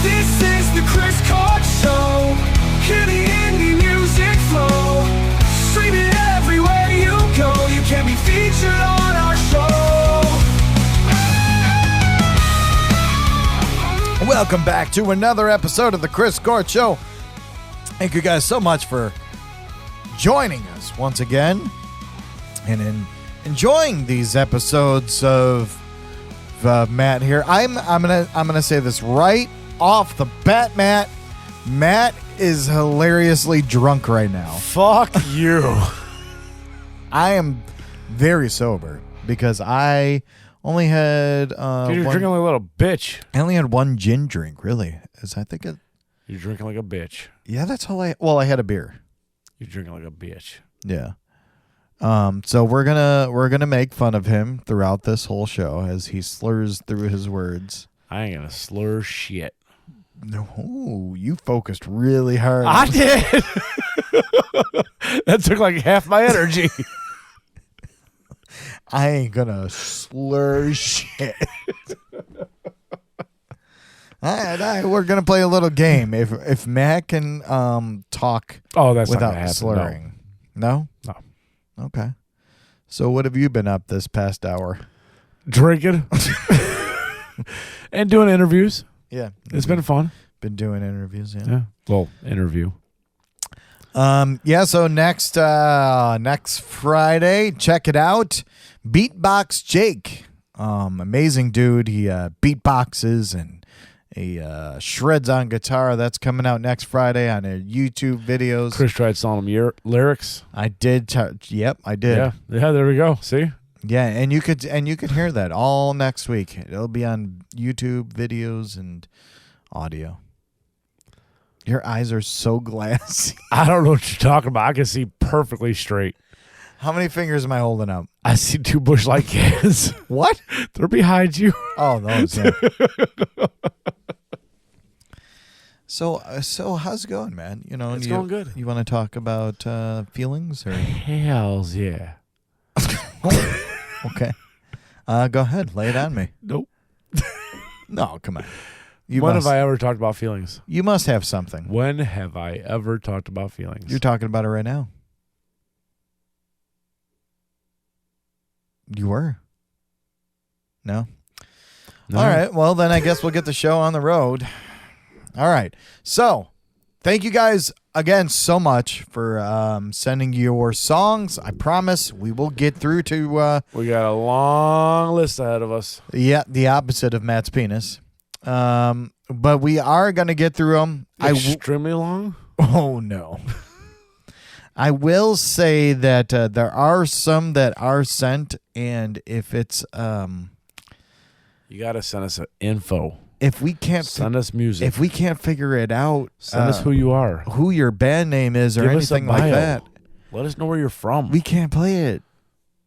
This is the Chris Court Show. Hear the indie music flow. Stream it everywhere you go. You can be featured on our show. Welcome back to another episode of the Chris Court Show. Thank you guys so much for joining us once again and enjoying these episodes of Matt here. I'm gonna say this right off the bat, Matt. Matt is hilariously drunk right now. Fuck you. I am very sober because I only had Dude, you're drinking like a little bitch. I only had one gin drink, really. You're drinking like a bitch. Yeah, that's all I had a beer. You're drinking like a bitch. Yeah. So we're gonna make fun of him throughout this whole show as he slurs through his words. I ain't gonna slur shit. No, you focused really hard. I did. That took like half my energy. I ain't gonna slur shit. All right, we're gonna play a little game. If Matt can talk That's without not gonna happen, slurring. No? No. Okay. So what have you been up this past hour? Drinking and doing interviews. Yeah. It's been fun. Been doing interviews, Yeah. Well, interview. So next Friday, check it out. Beatbox Jake. Amazing dude. He beatboxes and he shreds on guitar. That's coming out next Friday on YouTube videos. Chris tried selling him lyrics. I did. Yep, I did. Yeah. There we go. See. Yeah, and you could hear that all next week. It'll be on YouTube videos and audio. Your eyes are so glassy. I don't know what you're talking about. I can see perfectly straight. How many fingers am I holding up? I see two bush-like hands. What? They're behind you. Oh, those. Yeah. So how's it going, man? You know, It's going good. You want to talk about feelings or? Hells yeah. Okay. Go ahead. Lay it on me. Nope. No, come on. When have I ever talked about feelings? You must have something. When have I ever talked about feelings? You're talking about it right now. You were. No? All right. Well, then I guess we'll get the show on the road. All right. So, thank you guys again so much for sending your songs. I promise we will get through to... we got a long list ahead of us. Yeah, the opposite of Matt's penis. But we are going to get through them. Extremely long? Oh, no. I will say that there are some that are sent, and if it's... you got to send us info. If we can't... Send us music. If we can't figure it out... Send us who you are. Who your band name is or Give anything us a bio. like that. Let us know where you're from. We can't play it.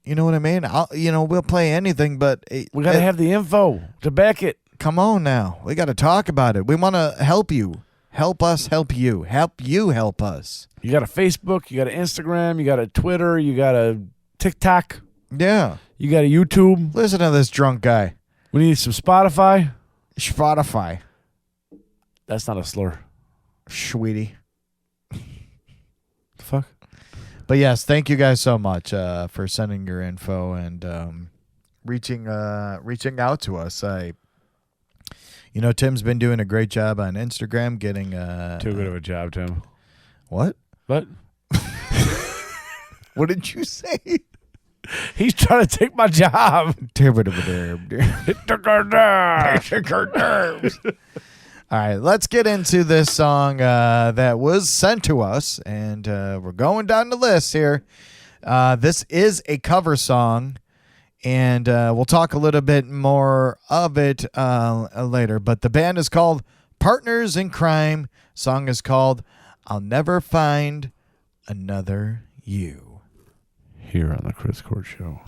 You know what I mean? We'll play anything, but... we got to have the info to back it. Come on now. We got to talk about it. We want to help you. Help us help you. Help you help us. You got a Facebook. You got an Instagram. You got a Twitter. You got a TikTok. Yeah. You got a YouTube. Listen to this drunk guy. We need some Spotify. Spotify. That's not a slur. Sweetie. The fuck? But yes, thank you guys so much for sending your info and reaching out to us. Tim's been doing a great job on Instagram getting... Too good of a job, Tim. What? What? What did you say? He's trying to take my job. It took our nerves. All right, let's get into this song that was sent to us, and we're going down the list here. This is a cover song, and we'll talk a little bit more of it later. But the band is called Partners in Crime. Song is called I'll Never Find Another You. Here on the Chris Court Show.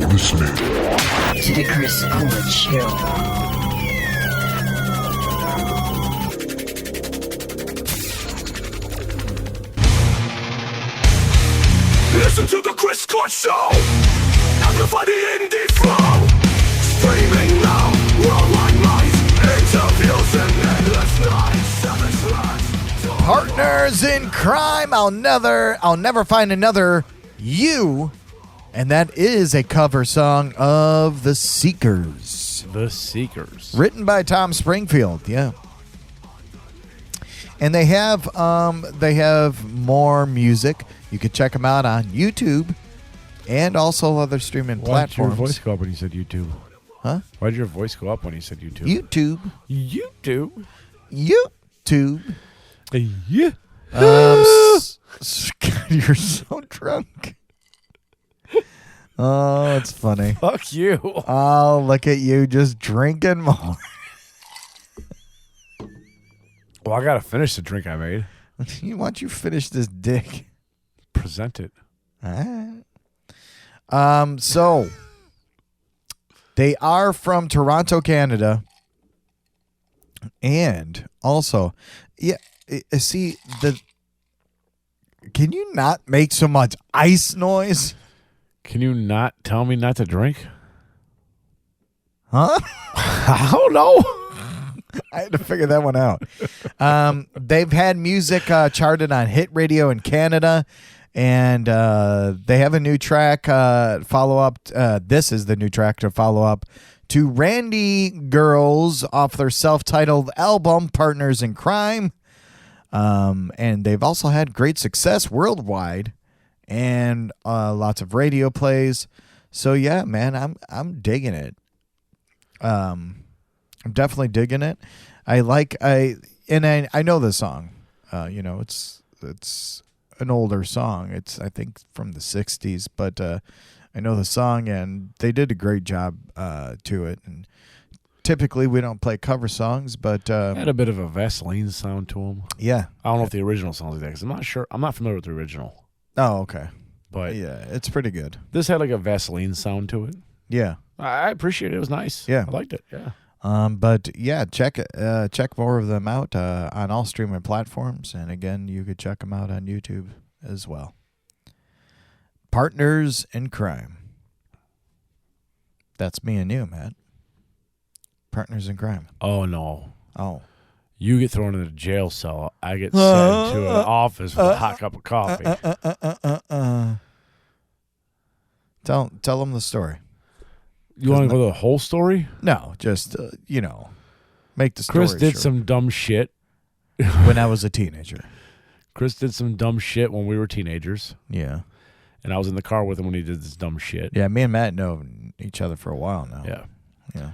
listening to the Chris Coolidge Show. Listen to the Chris Coolidge Show. Amplify the indie flow. Streaming now, worldwide noise. Interviews and endless nights. Savage lives. Partners in crime. I'll never find another you. And that is a cover song of The Seekers. The Seekers. Written by Tom Springfield, yeah. And they have more music. You can check them out on YouTube and also other streaming Why did your platforms. voice go up when you said YouTube? Huh? Why did your voice go up when you said YouTube? YouTube. YouTube. Yeah. You're so drunk. Oh, it's funny. Fuck you. Oh, look at you just drinking more. Well, I got to finish the drink I made. Why don't you finish this dick? Present it. All right. So they are from Toronto, Canada. And also, yeah, see, can you not make so much ice noise? Can you not tell me not to drink? Huh? I don't know. I had to figure that one out. They've had music charted on hit radio in Canada, and they have a new track follow up. This is the new track to follow up to Randy Girls off their self-titled album Partners in Crime. And they've also had great success worldwide and lots of radio plays. So yeah, man, I'm digging it. I'm definitely digging it. I know the song. It's an older song. It's, I think, from the 60s, but I know the song, and they did a great job to it. And typically we don't play cover songs, but Had a bit of a Vaseline sound to them. yeah. I don't know if the original sounds like that because I'm not sure. I'm not familiar with the original, Oh, okay. but Yeah, it's pretty good. this had like a Vaseline sound to it. Yeah. I appreciate it. It was nice. Yeah. I liked it. Yeah. But yeah, check more of them out on all streaming platforms, and again, you could check them out on YouTube as well. Partners in Crime. That's me and you, Matt. Partners in Crime. Oh no. Oh, You get thrown in a jail cell. I get sent to an office with a hot cup of coffee. Tell them the story. You want to go to the whole story? No, just make the story. Chris did short. some dumb shit. when I was a teenager. Chris did some dumb shit when we were teenagers, Yeah, and I was in the car with him when he did this dumb shit. yeah. Me and Matt know each other for a while now. Yeah. yeah,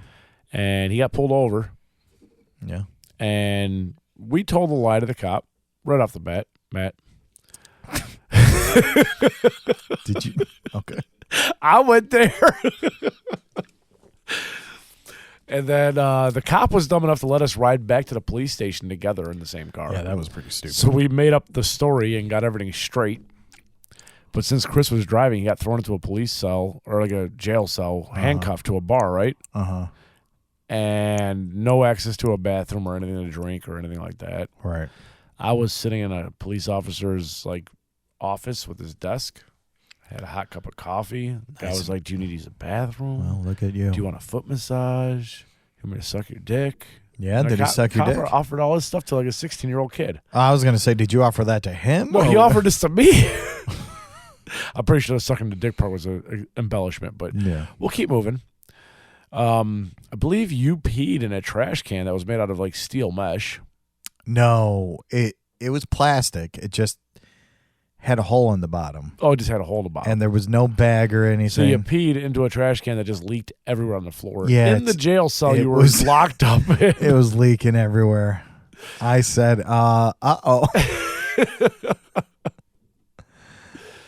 And he got pulled over, yeah. and we told a lie to the cop right off the bat, Matt. Did you? Okay. I went there. And then the cop was dumb enough to let us ride back to the police station together in the same car. Yeah, that was pretty stupid. So we made up the story and got everything straight. But since Chris was driving, he got thrown into a police cell or like a jail cell, handcuffed to a bar, right? Uh-huh. And no access to a bathroom or anything to drink or anything like that. Right. I was sitting in a police officer's office with his desk. Had a hot cup of coffee. The guy was like, "Do you need to use a bathroom? Well, look at you. Do you want a foot massage? You want me to suck your dick?" Yeah, And did the he suck your cop dick? offered all this stuff to like a 16-year-old kid. I was going to say, did you offer that to him? No, he or- offered this to me. I'm pretty sure the sucking the dick part was an embellishment, but Yeah. we'll keep moving. I believe you peed in a trash can that was made out of like steel mesh. No, it was plastic. It just had a hole in the bottom, Oh, it just had a hole in the bottom. and there was no bag or anything. So you peed into a trash can that just leaked everywhere on the floor. Yeah, In the jail cell it you were was- locked up in. It was leaking everywhere. I said, uh-oh.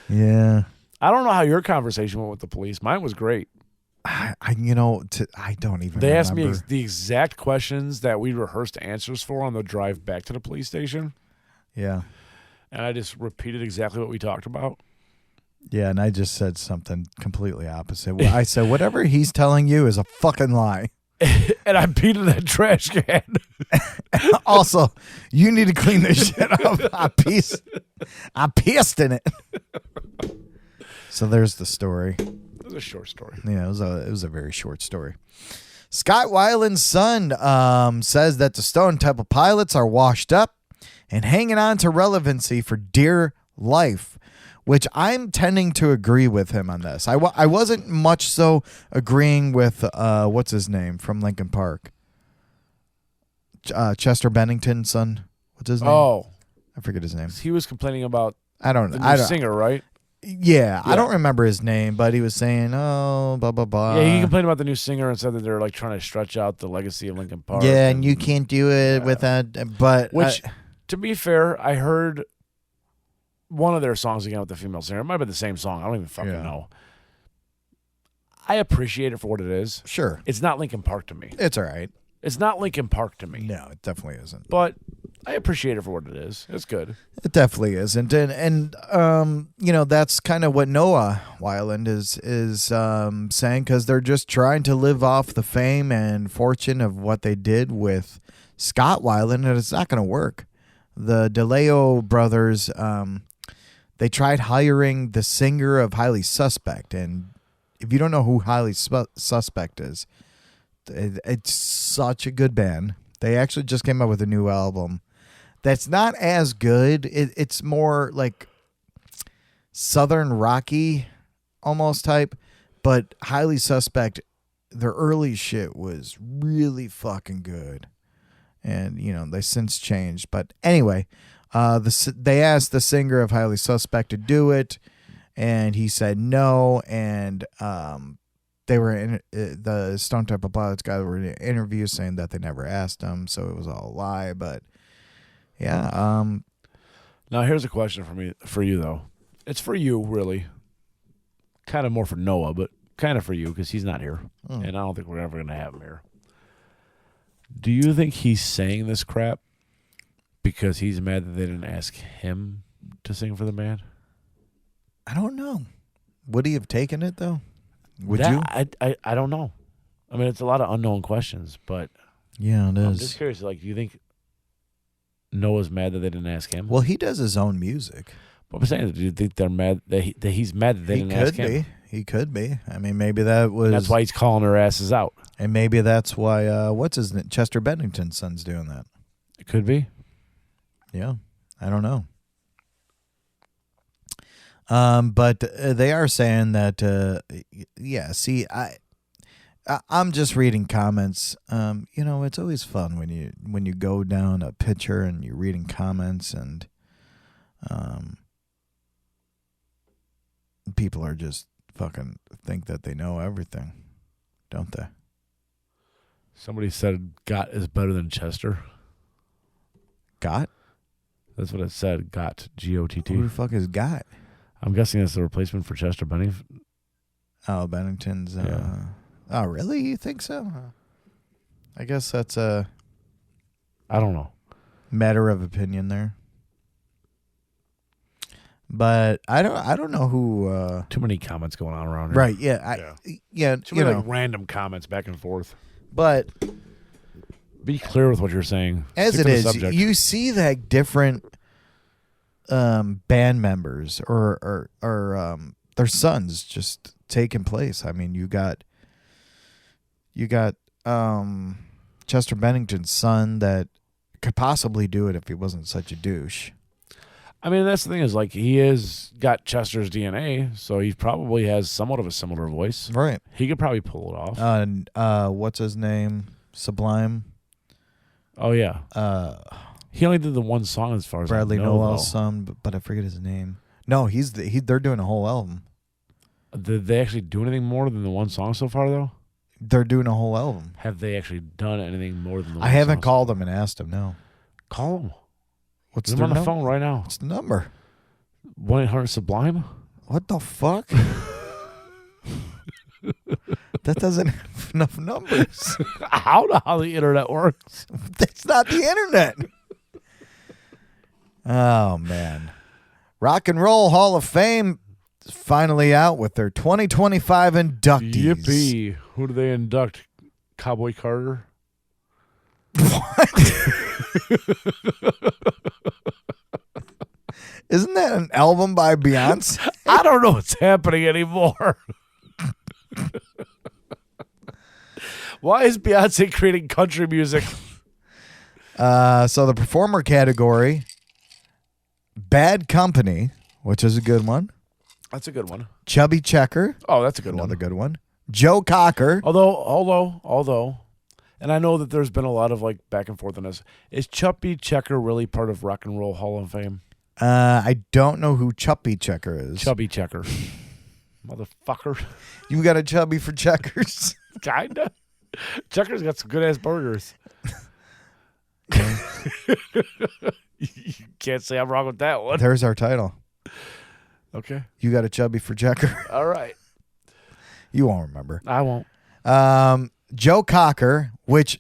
Yeah. I don't know how your conversation went with the police. Mine was great. I don't even They asked me remember. the exact questions that we rehearsed answers for on the drive back to the police station. Yeah. And I just repeated exactly what we talked about. Yeah, and I just said something completely opposite. Well, I said, whatever he's telling you is a fucking lie. And I peed in that trash can. Also, you need to clean this shit up. I pissed in it. So there's the story. It was a short story. Yeah, it was a very short story. Scott Weiland's son says that the Stone Temple Pilots are washed up and hanging on to relevancy for dear life, which I'm tending to agree with him on this. I wasn't much so agreeing with, what's his name from Linkin Park? Chester Bennington's son. What's his name? Oh. I forget his name. He was complaining about I don't the know. new singer, right? Yeah, I don't remember his name, but he was saying, oh, blah, blah, blah. Yeah, he complained about the new singer and said that they're like trying to stretch out the legacy of Linkin Park. Yeah, and you can't do it with that. But Which, to be fair, I heard one of their songs again with the female singer. It might be the same song. I don't even fucking know. I appreciate it for what it is. Sure. It's not Linkin Park to me. It's all right. It's not Linkin Park to me. No, it definitely isn't. But I appreciate it for what it is. It's good. It definitely isn't. And that's kind of what Noah Weiland is saying, because they're just trying to live off the fame and fortune of what they did with Scott Weiland, and it's not going to work. The DeLeo brothers, they tried hiring the singer of Highly Suspect, and if you don't know who Highly Suspect is, it's such a good band. They actually just came out with a new album that's not as good. It's more like Southern Rocky almost type, but Highly Suspect, their early shit was really fucking good. And, they since changed. But anyway, they asked the singer of Highly Suspect to do it, and he said no. And they were in the Stone Temple Pilots guy were in an interview saying that they never asked him, so it was all a lie. But yeah. Now here's a question for you though. It's for you, really. Kind of more for Noah, but kind of for you because he's not here, and I don't think we're ever going to have him here. Do you think he's saying this crap because he's mad that they didn't ask him to sing for the band? I don't know. Would he have taken it though? Would you? I don't know. I mean, it's a lot of unknown questions, but yeah, it is. I'm just curious. Like, do you think Noah's mad that they didn't ask him? Well, he does his own music. But I'm saying, do you think they're mad that he's mad that they didn't ask him? He could be. I mean, maybe that was. And that's why he's calling their asses out. And maybe that's why. What's his name? Chester Bennington's son's doing that. It could be. Yeah, I don't know. But they are saying that. Yeah. See, I'm just reading comments. It's always fun when you go down a picture and you're reading comments and, people are just fucking think that they know everything, don't they? Somebody said Got is better than Chester. Got? That's what it said. Got. G-O-T-T. Who the fuck is Got? I'm guessing that's the replacement for Chester Bennington. Oh, Bennington's. Yeah. Oh, really? You think so? I guess that's a. I don't know. Matter of opinion there. But I don't know who. Too many comments going on around here. Right? Yeah. Too many like random comments back and forth. But be clear with what you're saying. As Stick it to is, the subject. you see that different band members or their sons just taking place. I mean, you got Chester Bennington's son that could possibly do it if he wasn't such a douche. I mean, that's the thing is, like, he has got Chester's DNA, so he probably has somewhat of a similar voice. Right. He could probably pull it off. What's his name? Sublime. Oh, yeah. He only did the one song as far as Bradley I know, Noel's son, but I forget his name. No, they're doing a whole album. Did they actually do anything more than the one song so far, though? They're doing a whole album. Have they actually done anything more than the one I haven't song? called them and asked them, no. Call them. What's Get their them on the number? phone right now. What's the number? 1-800-SUBLIME? What the fuck? That doesn't have enough numbers. How the internet works? That's not the internet. Oh, man. Rock and Roll Hall of Fame finally out with their 2025 inductees. Yippee. Who do they induct? Cowboy Carter? Isn't that an album by Beyonce? I don't know what's happening anymore. Why is Beyonce creating country music? So the performer category, Bad Company, which is a good one. That's a good one. Chubby Checker, Oh, that's a good another one. good one. Joe Cocker. Although, and I know that there's been a lot of like back and forth on this. Is Chubby Checker really part of Rock and Roll Hall of Fame? I don't know who Chubby Checker is. Chubby Checker. Motherfucker. You got a chubby for checkers? Kinda. Checker's got some good ass burgers. You can't say I'm wrong with that one. There's our title. Okay. You got a chubby for checker? All right. You won't remember. I won't. Joe Cocker, which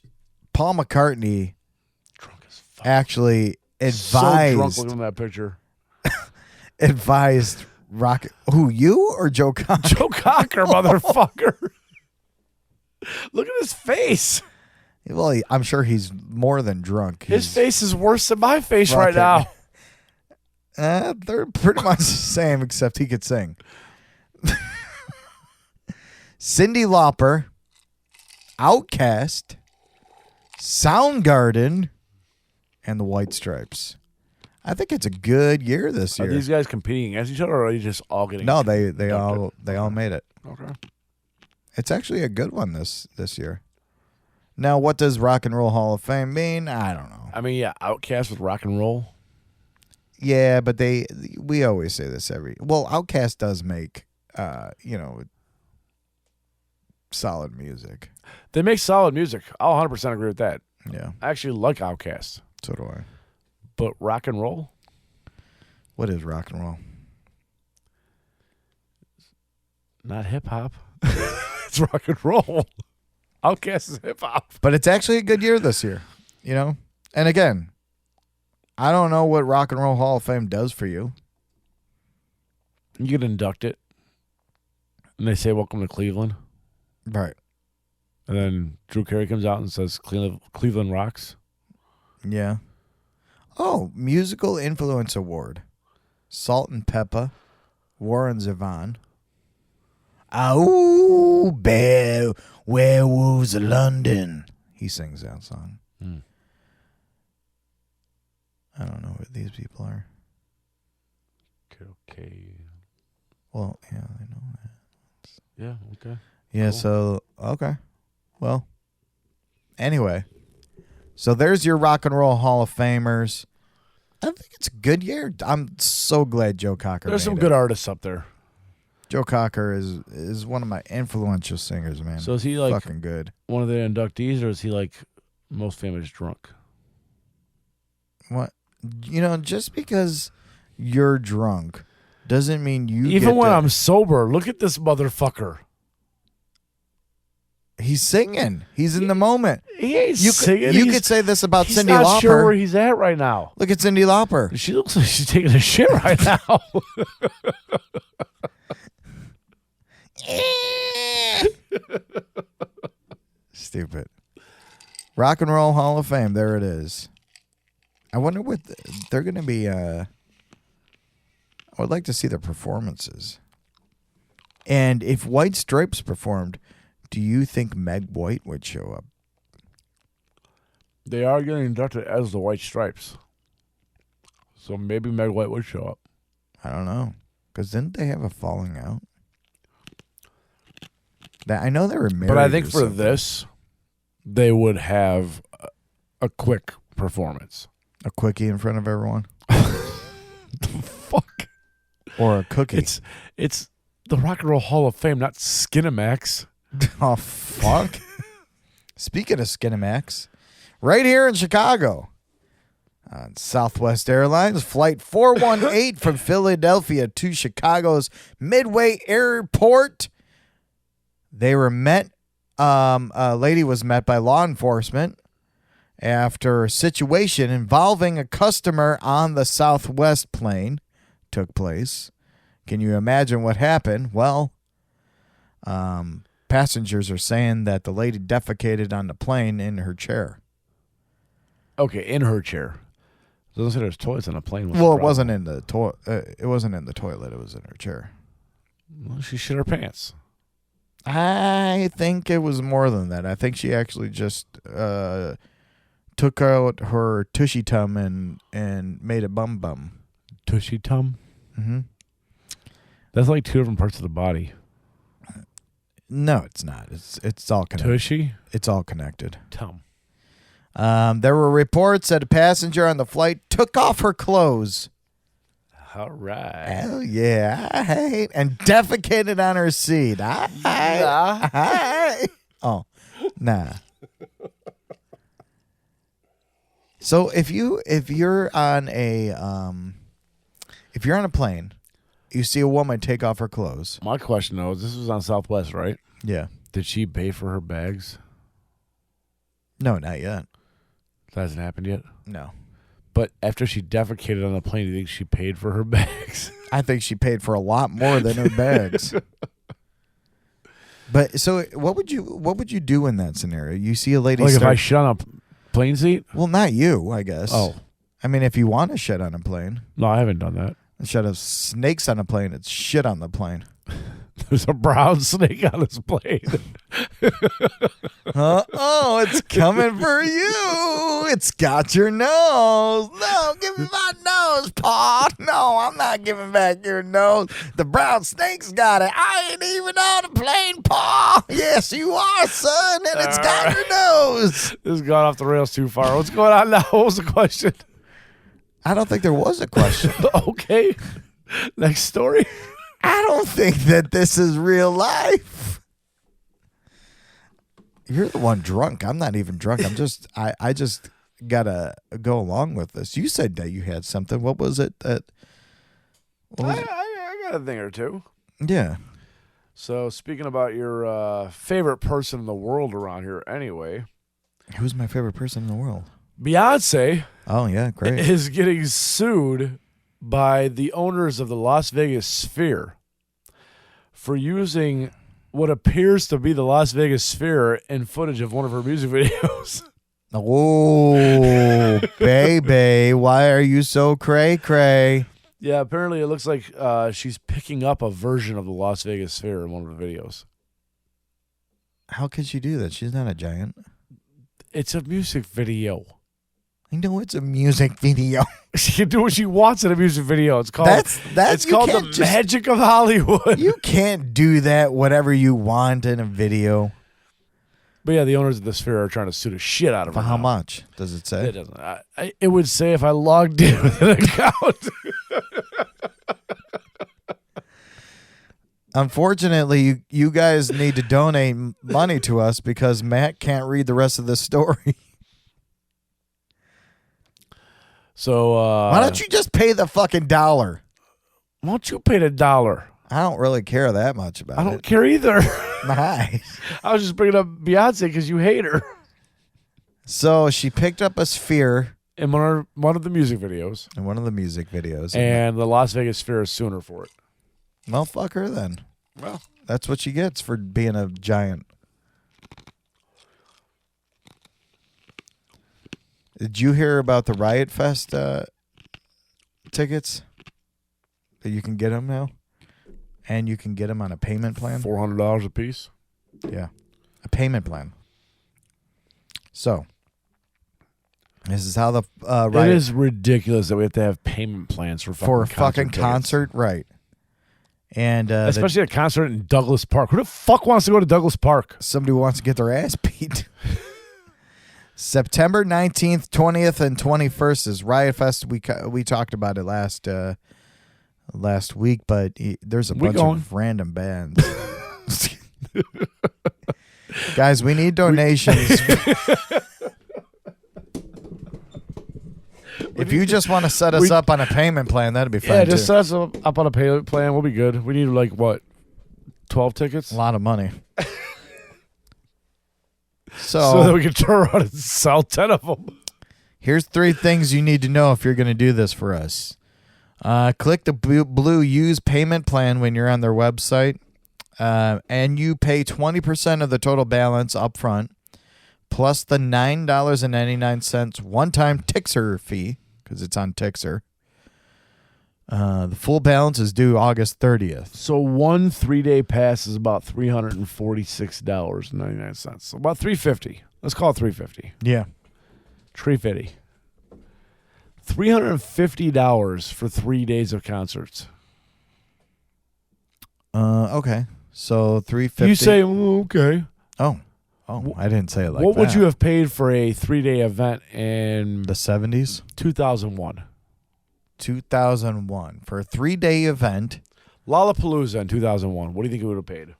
Paul McCartney Drunk as fuck. actually So drunk advised looking at that picture. advised Rock. Who, you or Joe Cocker? Joe Cocker, motherfucker. Look at his face. Well, I'm sure he's more than drunk. His He's face is worse than my face right fucking- now. They're pretty much the same, except he could sing. Cyndi Lauper, Outkast, Soundgarden, and the White Stripes. I think it's a good year this Are year. these guys competing against each other, or are they just all getting? No, they inducted? all made it. Okay. It's actually a good one this year. Now, what does Rock and Roll Hall of Fame mean? I don't know. I mean, yeah, Outkast with rock and roll. Yeah, but we always say this Outkast does make solid music. They make solid music. I'll 100% agree with that. Yeah, I actually like Outkast, so do I. but rock and roll. What is rock and roll? Not hip hop. It's rock and roll. Outkast is hip hop. But it's actually a good year this year, And again, I don't know what Rock and Roll Hall of Fame does for you. You get inducted, and they say, "Welcome to Cleveland," Right. and then Drew Carey comes out and says, "Cleveland rocks." Yeah. Oh, Musical Influence Award. Salt and Pepper. Warren Zevon. Oh, bear, werewolves of London. He sings that song. Hmm. I don't know who these people are. Okay. Well, yeah, I know that. Yeah. Okay. Yeah, Cool. so, okay. Well, anyway. So there's your Rock and Roll Hall of Famers. I think it's a good year. I'm so glad Joe Cocker There's made some it. good artists up there. Joe Cocker is one of my influential singers, man. So is he like fucking good? one of the inductees, or is he like most famous drunk? What? Just because you're drunk doesn't mean you Even get when to- I'm sober, look at this motherfucker. He's singing. He's in the moment. He ain't You singing. you could say this about he's Cyndi not Lauper. sure where he's at right now. Look at Cyndi Lauper. She looks like she's taking a shit right now. Stupid. Rock and Roll Hall of Fame. There it is. I wonder what they're going to be. I would like to see their performances. And if White Stripes performed, do you think Meg White would show up? They are getting inducted as the White Stripes. So maybe Meg White would show up. I don't know. Because didn't they have a falling out? I know they were married. But I think or for something. this, they would have a quick performance. A quickie in front of everyone? Fuck. Or a cookie? It's the Rock and Roll Hall of Fame, not Skinamax. Oh, fuck. Speaking of Skinamax, right here in Chicago, on Southwest Airlines, Flight 418 from Philadelphia to Chicago's Midway Airport. They were met, a lady was met by law enforcement after a situation involving a customer on the Southwest plane took place. Can you imagine what happened? Well, passengers are saying that the lady defecated on the plane in her chair. Okay, in her chair. It doesn't say there's toilets on a plane. Well, it wasn't in the toilet. It wasn't in the toilet. It was in her chair. Well, she shit her pants. I think it was more than that. I think she actually just took out her tushy tum and made a bum bum. Tushy tum? Mm-hmm. That's like two different parts of the body. No, it's not. It's all connected. Tushy? It's all connected. Tum. There were reports that a passenger on the flight took off her clothes. All right. Hell yeah. And defecated on her seat. Oh, nah. So if you're on a plane, you see a woman take off her clothes. My question, though, is this was on Southwest, right? Yeah. Did she pay for her bags? No, not yet. That hasn't happened yet? No. But after she defecated on the plane, do you think she paid for her bags? I think she paid for a lot more than her bags. But so what would you do in that scenario? You see a lady Like if I shit on a plane seat? Well, not you, I guess. Oh. I mean, if you want to shit on a plane. No, I haven't done that. Instead of snakes on a plane, it's shit on the plane. There's a brown snake on this plane. Oh, it's coming for you. It's got your nose. No, give me my nose, Pa. No, I'm not giving back your nose. The brown snake's got it. I ain't even on the plane, Pa. Yes, you are, son, and it's got your nose. This has gone off the rails too far. What's going on now? What was the question? I don't think there was a question. Okay. Next story. I don't think that this is real life. You're the one drunk. I'm not even drunk. I just gotta go along with this. You said that you had something. What was it? I got a thing or two. Yeah. So speaking about your favorite person in the world around here anyway. Who's my favorite person in the world? Beyonce. Oh, yeah, great. Is getting sued by the owners of the Las Vegas Sphere for using what appears to be the Las Vegas Sphere in footage of one of her music videos. Oh, baby, why are you so cray-cray? Yeah, apparently it looks like she's picking up a version of the Las Vegas Sphere in one of the videos. How could she do that? She's not a giant. It's a music video. I know it's a music video. She can do what she wants in a music video. It's called it's called the magic of Hollywood. You can't do that whatever you want in a video. But yeah, the owners of the Sphere are trying to sue the shit out of her. For how now. much does it say? It doesn't. It would say if I logged in with an account. Unfortunately, you guys need to donate money to us because Matt can't read the rest of the story. So why don't you just pay the fucking $1? Why don't you pay the $1? I don't really care that much about it. I don't care either. Nice. I was just bringing up Beyonce because you hate her. So she picked up a sphere In one of the music videos. in one of the music videos. And the Las Vegas Sphere is suing her for it. Well, fuck her then. Well, That's what she gets for being a giant. Did you hear about the Riot Fest tickets? That you can get them now? And you can get them on a payment plan? $400 a piece. Yeah. A payment plan. So, this is how the Riot... It is ridiculous that we have to have payment plans for for a fucking fucking tickets. concert, right? And Especially a concert in Douglas Park. Who the fuck wants to go to Douglas Park? somebody wants to get their ass beat. September 19th, 20th, and 21st is Riot Fest. We talked about it last week, but there's a bunch of random bands. Guys, we need donations. If you just want to set us up on a payment plan, that'd be fine. Yeah, just too. set us up on a payment plan. We'll be good. We need, like, what, 12 tickets? A lot of money. So that we can turn around and sell 10 of them. Here's 3 things you need to know if you're going to do this for us. Click the blue use payment plan when you're on their website, and you pay 20% of the total balance up front, plus the $9.99 one-time Tixer fee, because it's on Tixer. The full balance is due August 30th. So one 3-day pass is about $346.99. So about $350. Let's call it $350. Yeah. $350. $350 for 3 days of concerts. Okay. So $350. You say, okay. Oh, I didn't say it like that. What would you have paid for a 3-day event in the 70s? 2001. 2001 for a 3-day event. Lollapalooza in 2001. What do you think you would have paid?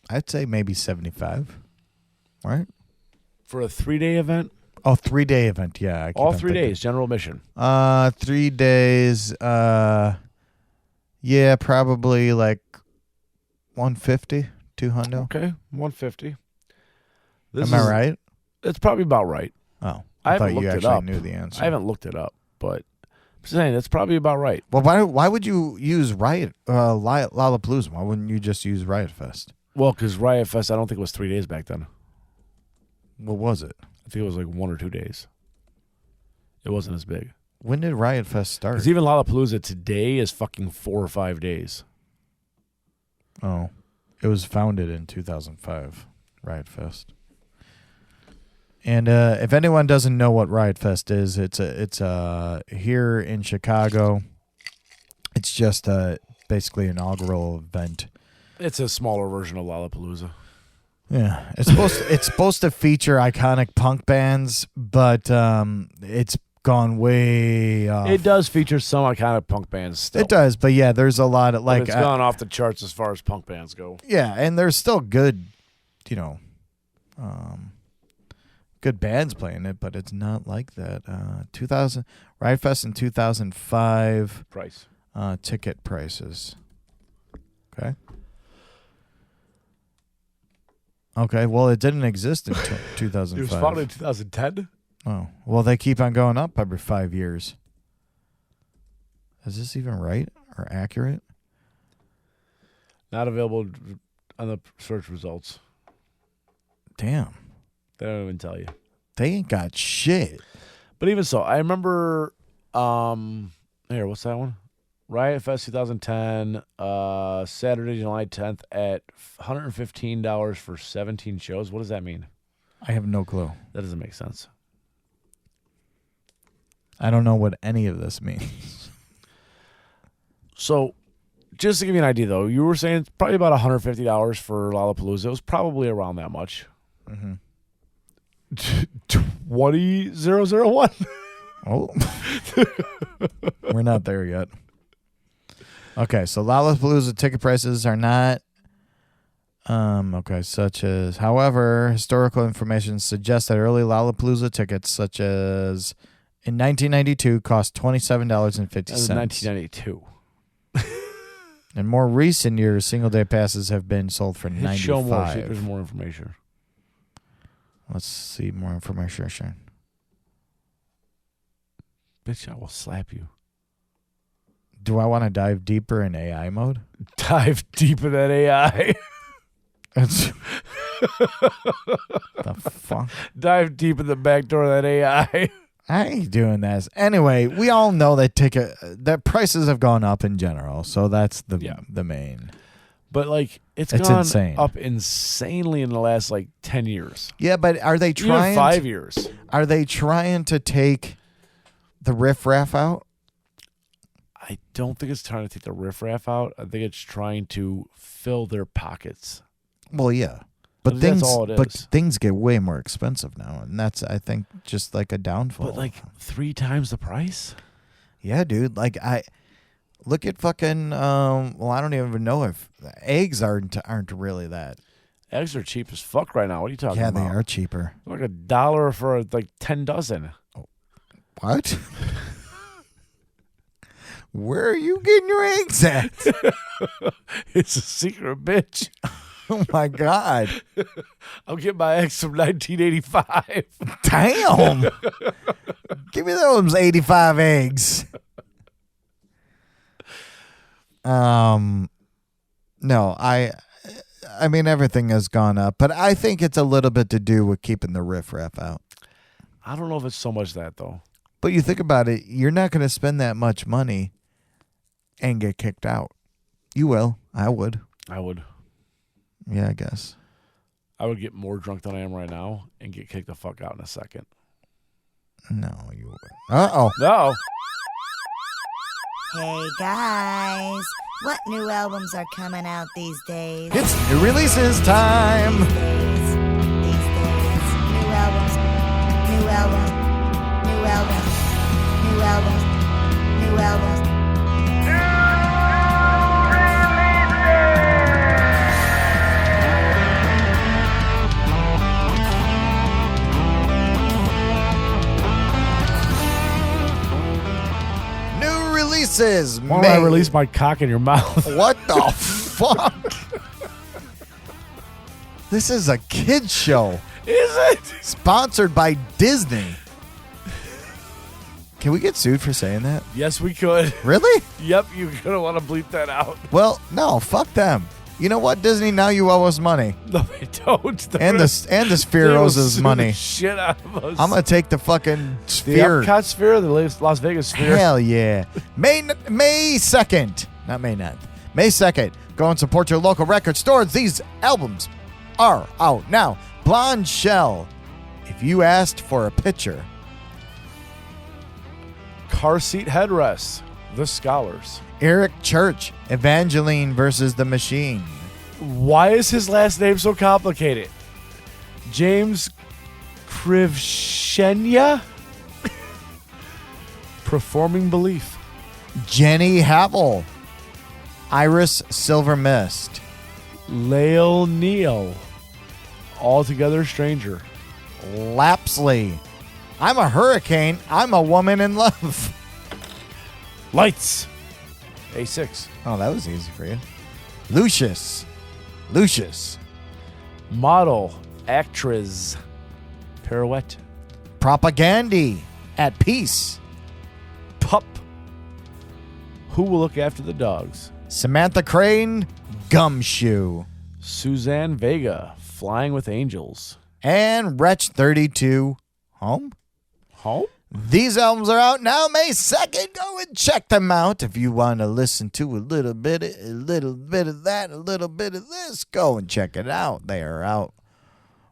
I'd say maybe 75. Right? For a 3-day event? Oh, 3-day event. Yeah. I keep All on 3 thinking. days, general admission. 3 days. Yeah, probably like 150, 200. Okay, 150. Am I right? It's probably about right. Oh, I thought haven't you looked it actually up. knew the answer. I haven't looked it up, but I'm saying that's probably about right. Well, why would you use Lollapalooza? Why wouldn't you just use Riot Fest? Well, because Riot Fest, I don't think it was 3 days back then. What was it? I think it was like 1 or 2 days. It wasn't as big. When did Riot Fest start? Because even Lollapalooza today is fucking 4 or 5 days. Oh, it was founded in 2005, Riot Fest. And if anyone doesn't know what Riot Fest is, it's here in Chicago. It's just basically an inaugural event. It's a smaller version of Lollapalooza. Yeah, it's supposed to feature iconic punk bands, but it's gone way off. It does feature some iconic punk bands still. It does, but yeah, there's a lot of But it's gone off the charts as far as punk bands go. Yeah, and there's still good, good bands playing it, but it's not like that. 2000 Riot Fest in 2005. Price. Ticket prices. Okay. Okay, well, it didn't exist in 2005. It was founded in 2010? Oh, well, they keep on going up every 5 years. Is this even right or accurate? Not available on the search results. Damn. They don't even tell you. They ain't got shit. But even so, I remember, here, what's that one? Riot Fest 2010, Saturday, July 10th at $115 for 17 shows. What does that mean? I have no clue. That doesn't make sense. I don't know what any of this means. So, just to give you an idea, though, you were saying it's probably about $150 for Lollapalooza. It was probably around that much. Mm-hmm. 20001. Oh. We're not there yet. Okay, so Lollapalooza ticket prices are not such as, however, historical information suggests that early Lollapalooza tickets, such as in 1992, cost $27.50. That was 1992. In more recent years, single-day passes have been sold for $95. Show more. See if there's more information. Let's see more information. Bitch, I will slap you. Do I want to dive deeper in AI mode? Dive deep in that AI. It's the fuck? Dive deep in the back door of that AI. I ain't doing this. Anyway, we all know that prices have gone up in general, so that's the main. But like it's gone insane. up insanely in the last like 10 years. Yeah, but are they trying? Even 5 years. Are they trying to take the riffraff out? I don't think it's trying to take the riffraff out. I think it's trying to fill their pockets. Well, yeah. I But think that's all it is. but things get way more expensive now, and that's, I think, just like a downfall. But like 3 times the price? Yeah, dude. Like I look at fucking well, I don't even know if eggs aren't really that. Eggs are cheap as fuck right now. What are you talking Yeah, about? they are cheaper. Like $1 for like 10 dozen. What? Where are you getting your eggs at? It's a secret, bitch. Oh my God. I'll get my ex from 1985. Damn. Give me those 85 eggs. No, I mean, everything has gone up, but I think it's a little bit to do with keeping the riffraff out. I don't know if it's so much that, though. But you think about it, you're not going to spend that much money and get kicked out. You will. I would. I would. Yeah, I guess. I would get more drunk than I am right now and get kicked the fuck out in a second. No, you would. Uh-oh. No. Hey guys, what new albums are coming out these days? It's new releases time. These days, new albums, new albums, new albums, new albums, new albums. New releases. Why don't I release my cock in your mouth? What the fuck? This is a kid's show. Is it? Sponsored by Disney. Can we get sued for saying that? Yes, we could. Really? Yep, you're going to want to bleep that out. Well, no, fuck them. You know what, Disney? Now you owe us money. No, they don't. And the Sphere They will owes us sue money. the shit out of us. I'm going to take the fucking the Sphere. Epcot Sphere, the Las Vegas Sphere. Hell yeah. May 2nd. Not May 9th. May 2nd. Go and support your local record stores. These albums are out now. Blonde Shell. If you asked for a picture. Car seat headrests. The Scholars. Eric Church. Evangeline versus the Machine. Why is his last name so complicated? James Krivshenya? Performing Belief. Jenny Havel. Iris Silver Mist. Lael Neal. Altogether Stranger. Lapsley. I'm a hurricane. I'm a woman in love. Lights. A6. Oh, that was easy for you. Lucius. Model. Actress. Pirouette. Propagandy. At peace. Pup. Who will look after the dogs? Samantha Crane. Gumshoe. Suzanne Vega. Flying with Angels. And Wretch 32. Home? Home? These albums are out now, May 2nd. Go and check them out. If you want to listen to a little bit of that, a little bit of this, go and check it out. They are out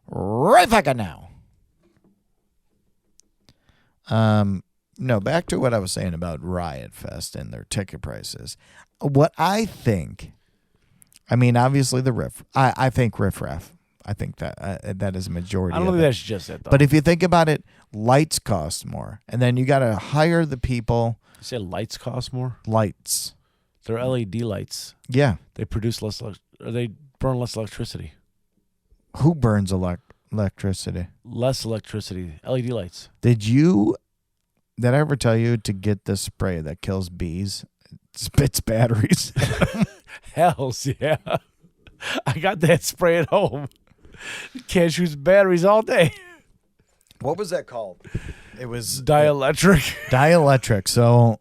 right fucking now. No, back to what I was saying about Riot Fest and their ticket prices. What I think, I mean, obviously the riff. I think riffraff. I think that that is a majority. I don't of think it. that's just it, though. But if you think about it, lights cost more, and then you got to hire the people. You say lights cost more? Lights, They're LED lights. yeah. They produce less, or they burn less electricity. Who burns electricity? Less electricity. LED lights. Did I ever tell you to get this spray that kills bees? It spits batteries. Hells yeah. I got that spray at home. Can't shoot batteries all day. What was that called? It was Dielectric. dielectric. So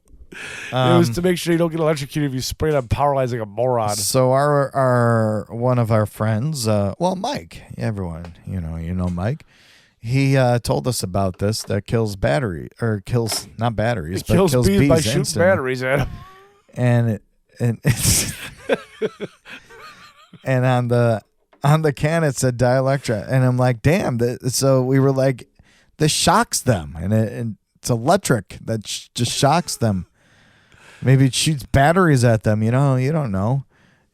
It was to make sure you don't get electrocuted if you spray it on power lines like a moron. So our one of our friends, Mike, everyone, you know Mike. He told us about this that kills not batteries, It but kills bees by shooting instantly. batteries at them. And it's and on the can it said dielectric, and I'm like, damn. So we were like, this shocks them, and it's electric that just shocks them. Maybe it shoots batteries at them. You don't know.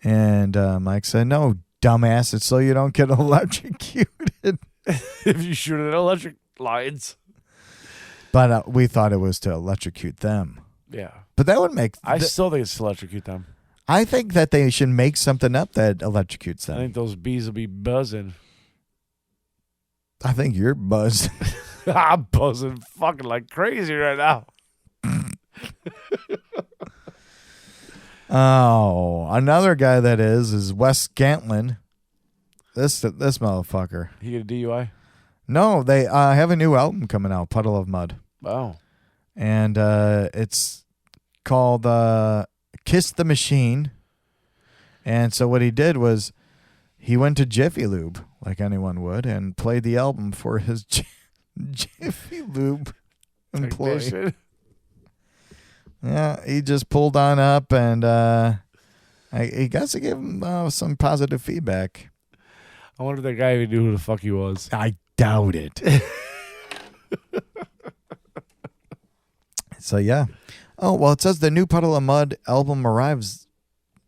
And Mike said, no, dumbass. It's so you don't get electrocuted. If you shoot it at electric lines. But we thought it was to electrocute them. Yeah. But that would make... I still think it's to electrocute them. I think that they should make something up that electrocutes them. I think those bees will be buzzing. I think you're buzzed. I'm buzzing fucking like crazy right now. Oh, another guy that is Wes Scantlin. This motherfucker. He get a DUI? No, they have a new album coming out, Puddle of Mud. Oh. And it's called Kiss the Machine. And so what he did was he went to Jiffy Lube, like anyone would, and played the album for his Jiffy Lube employee. Technician. Yeah, he just pulled on up, and he got to give him some positive feedback. I wonder if that guy even knew who the fuck he was. I doubt it. So, yeah. Oh, well, it says the new Puddle of Mud album arrives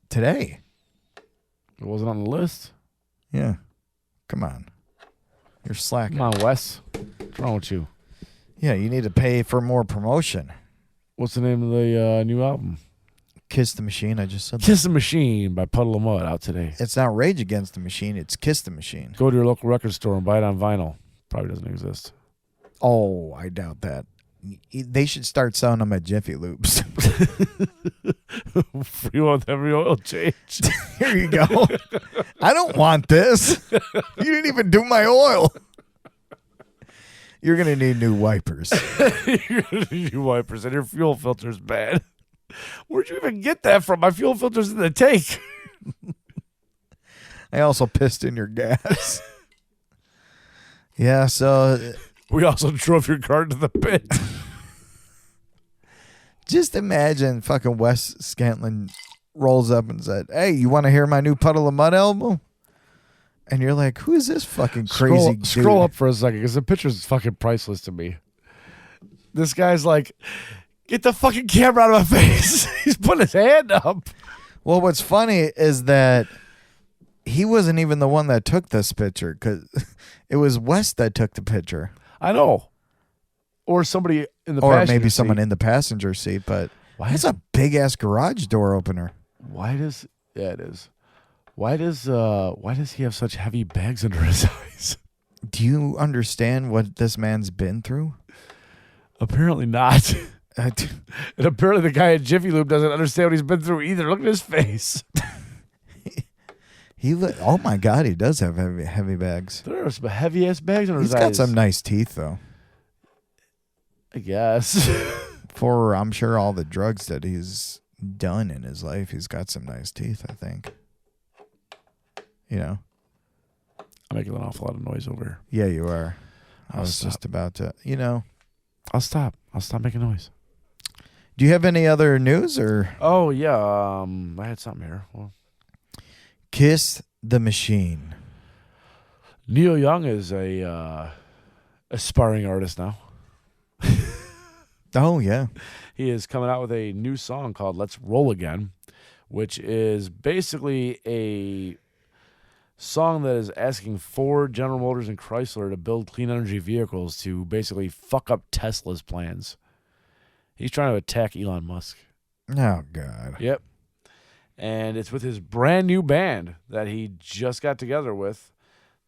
today. It wasn't on the list? Yeah. Come on. You're slacking. Come on, Wes. What's wrong with you? Yeah, you need to pay for more promotion. What's the name of the new album? Kiss the Machine, I just said that. Kiss the Machine by Puddle of Mud, out today. It's not Rage Against the Machine, it's Kiss the Machine. Go to your local record store and buy it on vinyl. Probably doesn't exist. Oh, I doubt that. They should start selling them at Jiffy Lubes. Free one with every oil change. Here you go. I don't want this. You didn't even do my oil. You're going to need new wipers. You're gonna need new wipers, and your fuel filter's bad. Where'd you even get that from? My fuel filter's in the tank. I also pissed in your gas. Yeah, so We also drove your car to the pit. just imagine fucking Wes Scantlin rolls up and said, "Hey, you want to hear my new Puddle of Mud album?" And you're like, "Who is this fucking crazy dude?" Scroll up for a second, because the picture's fucking priceless to me. This guy's like, get the fucking camera out of my face. He's putting his hand up. Well, what's funny is that he wasn't even the one that took this picture, because it was Wes that took the picture. I know. Or somebody in the Or passenger maybe someone seat. in the passenger seat, but Why it's is- a big-ass garage door opener. Why does... Yeah, it is. Why does he have such heavy bags under his eyes? Do you understand what this man's been through? Apparently not. And apparently the guy at Jiffy Lube doesn't understand what he's been through either. Look at his face. Oh my God, he does have heavy bags. There are some heavy-ass bags under He's his got eyes. some nice teeth, though. I guess. For, I'm sure, all the drugs that he's done in his life, he's got some nice teeth, I think. You know? I'm making an awful lot of noise over here. Yeah, you are. I I'll was stop. just about to, you know. I'll stop making noise. Do you have any other news or? Oh, yeah. I had something here. Well, Kiss the Machine. Neil Young is a aspiring artist now. Oh, yeah. He is coming out with a new song called Let's Roll Again, which is basically a song that is asking Ford, General Motors, and Chrysler to build clean energy vehicles to basically fuck up Tesla's plans. He's trying to attack Elon Musk. Oh, God. Yep. And it's with his brand new band that he just got together with.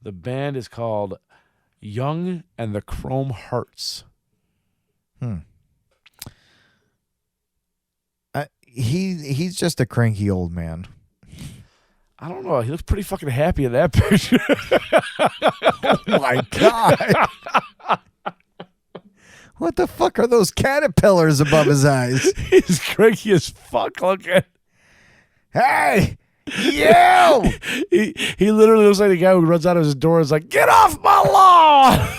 The band is called Young and the Chrome Hearts. He's just a cranky old man. I don't know. He looks pretty fucking happy in that picture. Oh, my God. What the fuck are those caterpillars above his eyes? He's cranky as fuck looking. Hey, you! He literally looks like the guy who runs out of his door and is like, get off my lawn!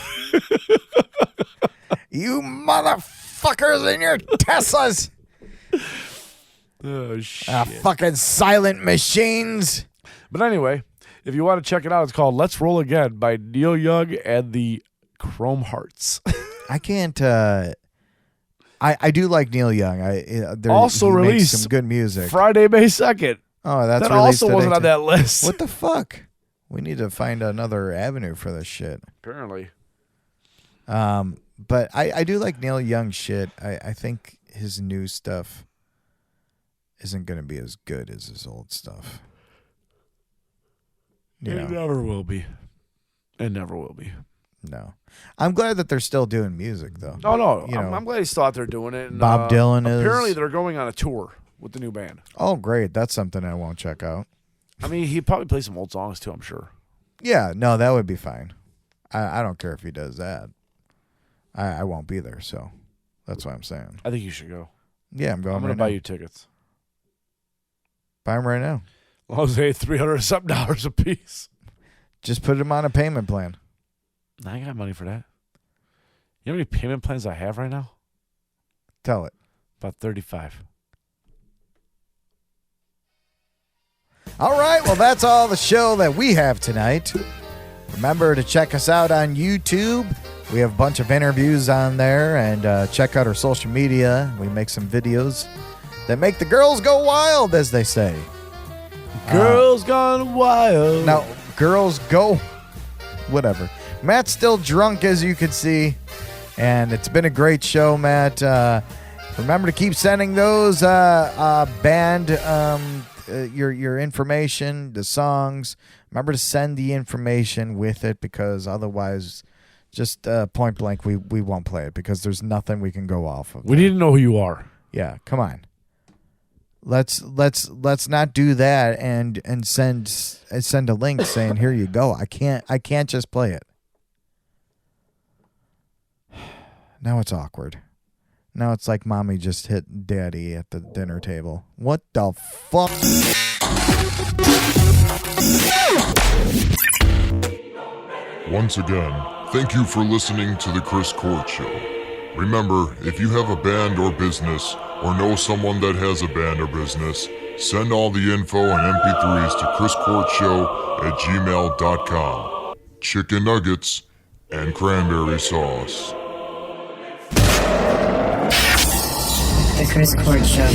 You motherfuckers in your Teslas! Oh, shit. Fucking silent machines! But anyway, if you want to check it out, it's called Let's Roll Again by Neil Young and the Chrome Hearts. I can't. I do like Neil Young. Also he makes released some good music. Friday, May 2nd. Oh, that's that released also today, wasn't on too. that list. What the fuck? We need to find another avenue for this shit. Apparently. But I do like Neil Young shit. I think his new stuff isn't going to be as good as his old stuff. You It know, never will be. It never will be. no. I'm glad that they're still doing music, though. Oh, no. You know, I'm glad he's still out there doing it. And, Bob Dylan is. Apparently, they're going on a tour with the new band. Oh, great. That's something I won't check out. I mean, he probably plays some old songs, too, I'm sure. Yeah, no, that would be fine. I don't care if he does that. I won't be there, so that's what I'm saying. I think you should go. Yeah, I'm going. I'm going to buy you tickets. Buy them right now. As long as they $300 a piece. Just put them on a payment plan. I ain't got money for that. You know how many payment plans I have right now? Tell it. About 35. All right, well, that's all the show that we have tonight. Remember to check us out on YouTube. We have a bunch of interviews on there, and check out our social media. We make some videos that make the girls go wild, as they say. Girls gone wild. Now, girls go... Whatever. Matt's still drunk, as you can see, and it's been a great show, Matt. Remember to keep sending those band... your information, the songs. Remember to send the information with it, because otherwise, just point blank, we won't play it because there's nothing we can go off of. We need to know who you are. Yeah, come on. Let's not do that and send a link saying here you go. I can't just play it. Now it's awkward. Now it's like mommy just hit daddy at the dinner table. What the fuck? Once again, thank you for listening to The Chris Court Show. Remember, if you have a band or business, or know someone that has a band or business, send all the info and MP3s to chriscourtshow@gmail.com. Chicken nuggets and cranberry sauce. The Chris Court Show.